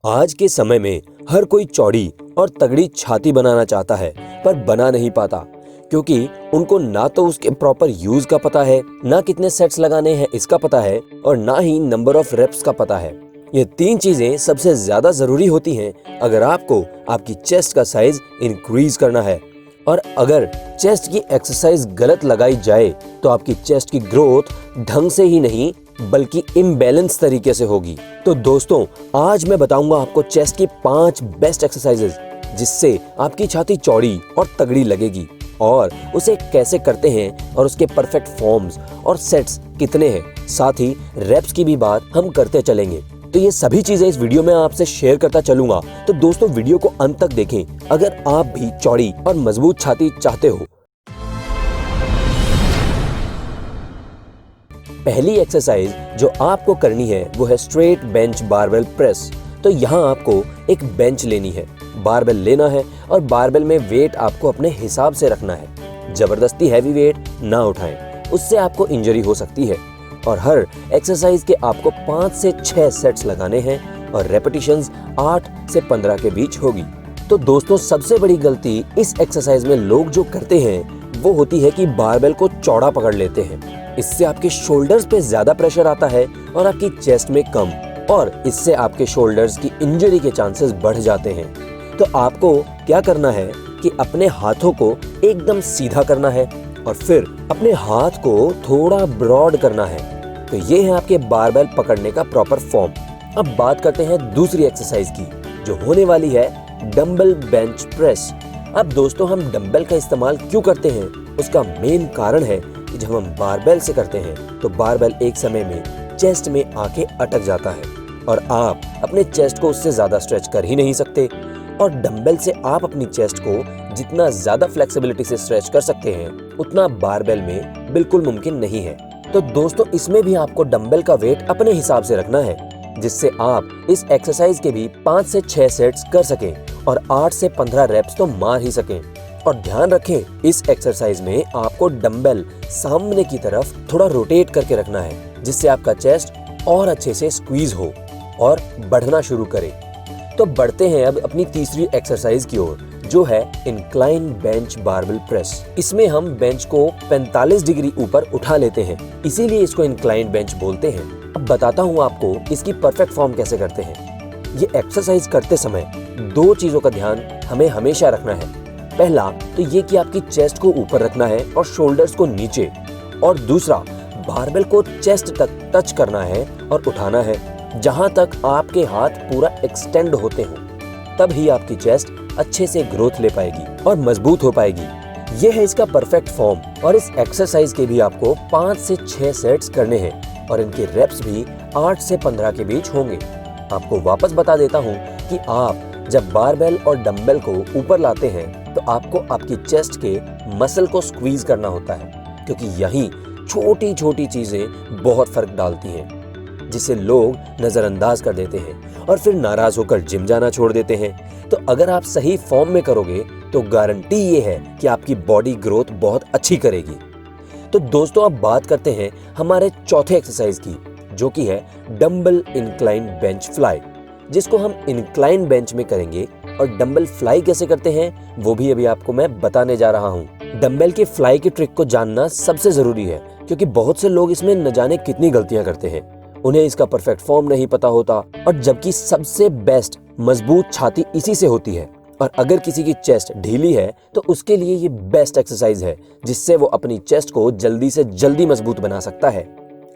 आज के समय में हर कोई चौड़ी और तगड़ी छाती बनाना चाहता है, पर बना नहीं पाता क्योंकि उनको ना तो उसके प्रॉपर यूज का पता है, ना कितने सेट्स लगाने हैं इसका पता है, और ना ही नंबर ऑफ रेप्स का पता है। ये तीन चीजें सबसे ज्यादा जरूरी होती हैं अगर आपको आपकी चेस्ट का साइज इंक्रीज करना है। और अगर चेस्ट की एक्सरसाइज गलत लगाई जाए तो आपकी चेस्ट की ग्रोथ ढंग से ही नहीं बल्कि इम्बैलेंस तरीके से होगी। तो दोस्तों, आज मैं बताऊंगा आपको चेस्ट की 5 बेस्ट एक्सरसाइजेज जिससे आपकी छाती चौड़ी और तगड़ी लगेगी, और उसे कैसे करते हैं और उसके परफेक्ट फॉर्म्स और सेट्स कितने हैं। साथ ही रेप्स की भी बात हम करते चलेंगे। तो ये सभी चीजें इस वीडियो में आपसे शेयर करता चलूंगा। तो दोस्तों, वीडियो को अंत तक देखें अगर आप भी चौड़ी और मजबूत छाती चाहते हो। पहली एक्सरसाइज जो आपको करनी है वो है स्ट्रेट बेंच बारबेल प्रेस। तो यहाँ आपको एक बेंच लेनी है, बारबेल लेना है और बारबेल में वेट आपको अपने हिसाब से रखना है। जबरदस्ती हैवी वेट ना उठाएं, उससे आपको इंजरी हो सकती है। और हर एक्सरसाइज के आपको 5 से 6 सेट्स लगाने हैं और रेपिटेशंस 8 से 15 के बीच होगी। तो दोस्तों, सबसे बड़ी गलती इस एक्सरसाइज में लोग जो करते हैं वो होती है कि बारबेल को चौड़ा पकड़ लेते हैं। इससे आपके शोल्डर्स पे ज्यादा प्रेशर आता है और आपकी चेस्ट में कम, और इससे आपके शोल्डर्स की इंजरी के चांसेस बढ़ जाते हैं। तो आपको क्या करना है कि अपने हाथों को एकदम सीधा करना है और फिर अपने हाथ को थोड़ा ब्रॉड करना है। तो ये है आपके बारबेल पकड़ने का प्रॉपर फॉर्म। अब बात करते हैं दूसरी एक्सरसाइज की, जो होने वाली है डंबल बेंच प्रेस। अब दोस्तों, हम डंबल का इस्तेमाल क्यों करते हैं, उसका मेन कारण है कि जब हम बारबेल से करते हैं तो बारबेल एक समय में चेस्ट में आके अटक जाता है और आप अपने चेस्ट को उससे ज्यादा स्ट्रेच कर ही नहीं सकते। और डंबल से आप अपनी चेस्ट को जितना ज्यादा फ्लेक्सिबिलिटी से स्ट्रेच कर सकते हैं उतना बारबेल में बिल्कुल मुमकिन नहीं है। तो दोस्तों, इसमें भी आपको डंबल का वेट अपने हिसाब से रखना है जिससे आप इस एक्सरसाइज के भी 5 से 6 सेट्स कर सकें और 8 से 15 रेप्स तो मार ही सकें। और ध्यान रखें, इस एक्सरसाइज में आपको डंबल सामने की तरफ थोड़ा रोटेट करके रखना है जिससे आपका चेस्ट और अच्छे से स्क्वीज हो और बढ़ना शुरू करे। तो बढ़ते हैं अब अपनी तीसरी एक्सरसाइज की ओर, जो है इंक्लाइन बेंच बारबेल प्रेस। इसमें हम बेंच को 45 डिग्री ऊपर उठा लेते हैं, इसीलिए इसको इंक्लाइन बेंच बोलते हैं। अब बताता हूँ आपको इसकी परफेक्ट फॉर्म कैसे करते हैं। ये एक्सरसाइज करते समय 2 चीजों का ध्यान हमें हमेशा रखना है। पहला तो ये कि आपकी चेस्ट को ऊपर रखना है और शोल्डर्स को नीचे, और दूसरा बारबेल को चेस्ट तक टच करना है और उठाना है जहां तक आपके हाथ पूरा एक्सटेंड होते हो। तब ही आपकी चेस्ट अच्छे से ग्रोथ ले पाएगी और मजबूत हो पाएगी। ये है इसका परफेक्ट फॉर्म, और इस एक्सरसाइज के भी आपको 5 से 6 सेट्स करने हैं और इनके रेप्स भी 8 से 15 के बीच होंगे। आपको वापस बता देता हूँ कि आप जब बारबेल और डंबल को ऊपर लाते हैं तो आपको आपकी चेस्ट के मसल को स्क्वीज करना होता है, क्योंकि यही छोटी छोटी चीजें बहुत फर्क डालती हैं जिसे लोग नजरअंदाज कर देते हैं और फिर नाराज होकर जिम जाना छोड़ देते हैं। तो अगर आप सही फॉर्म में करोगे तो गारंटी ये है कि आपकी बॉडी ग्रोथ बहुत अच्छी करेगी। तो दोस्तों, अब बात करते हैं हमारे चौथे एक्सरसाइज की, जो कि है डंबल इंक्लाइन बेंच फ्लाई, जिसको हम इंक्लाइन बेंच में करेंगे। और डंबल फ्लाई कैसे करते हैं वो भी अभी आपको मैं बताने जा रहा हूँ। डंबल के फ्लाई की ट्रिक को जानना सबसे जरूरी है, क्योंकि बहुत से लोग इसमें न जाने कितनी गलतियां करते हैं। उन्हें इसका परफेक्ट फॉर्म नहीं पता होता, और जबकि सबसे बेस्ट मजबूत छाती इसी से होती है। और अगर किसी की चेस्ट ढीली है तो उसके लिए ये बेस्ट एक्सरसाइज है जिससे वो अपनी चेस्ट को जल्दी से जल्दी मजबूत बना सकता है।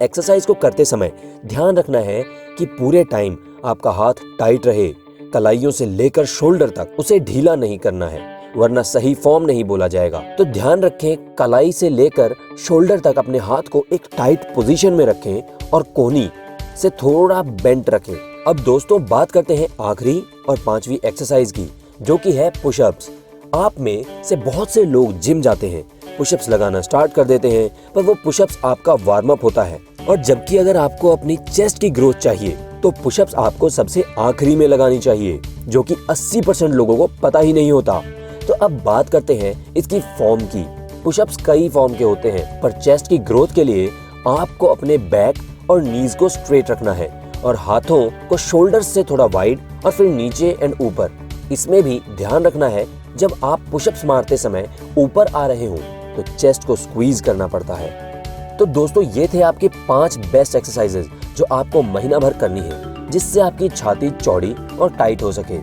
एक्सरसाइज को करते समय ध्यान रखना है कि पूरे टाइम आपका हाथ टाइट रहे, कलाइयों से लेकर शोल्डर तक उसे ढीला नहीं करना है, वरना सही फॉर्म नहीं बोला जाएगा। तो ध्यान रखें, कलाई से लेकर शोल्डर तक अपने हाथ को एक टाइट पोजीशन में रखें और कोहनी से थोड़ा बेंट रखें। अब दोस्तों, बात करते हैं आखिरी और 5वीं एक्सरसाइज की, जो कि है पुशअप्स। आप में से बहुत से लोग जिम जाते हैं, पुशअप्स लगाना स्टार्ट कर देते हैं, पर वो पुशअप्स आपका वार्म अप होता है। और जबकि अगर आपको अपनी चेस्ट की ग्रोथ चाहिए तो पुशअप्स आपको सबसे आखिरी में लगानी चाहिए, जो कि 80% लोगों को पता ही नहीं होता। तो अब बात करते हैं इसकी फॉर्म की। पुशअप्स कई फॉर्म के होते हैं, पर चेस्ट की ग्रोथ के लिए आपको अपने बैक और नीज को स्ट्रेट रखना है और हाथों को शोल्डर्स से थोड़ा वाइड और फिर नीचे एंड ऊपर। इसमें भी ध्यान रखना है, जब आप पुशअप्स मारते समय ऊपर आ रहे हो तो चेस्ट को स्क्वीज करना पड़ता है। तो दोस्तों, ये थे आपके 5 बेस्ट एक्सरसाइजेज जो आपको महीना भर करनी है, जिससे आपकी छाती चौड़ी और टाइट हो सके।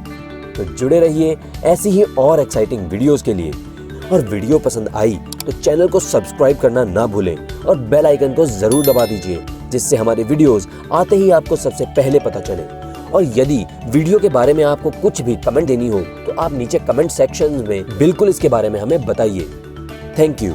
तो जुड़े रहिए ऐसी ही और एक्साइटिंग वीडियोस के लिए। और वीडियो पसंद आई तो चैनल को सब्सक्राइब करना ना भूलें और बेल आइकन को जरूर दबा दीजिए, जिससे हमारे वीडियोस आते ही आपको सबसे पहले पता चले। और यदि वीडियो के बारे में आपको कुछ भी कमेंट देनी हो तो आप नीचे कमेंट सेक्शन में बिल्कुल इसके बारे में हमें बताइए। Thank you.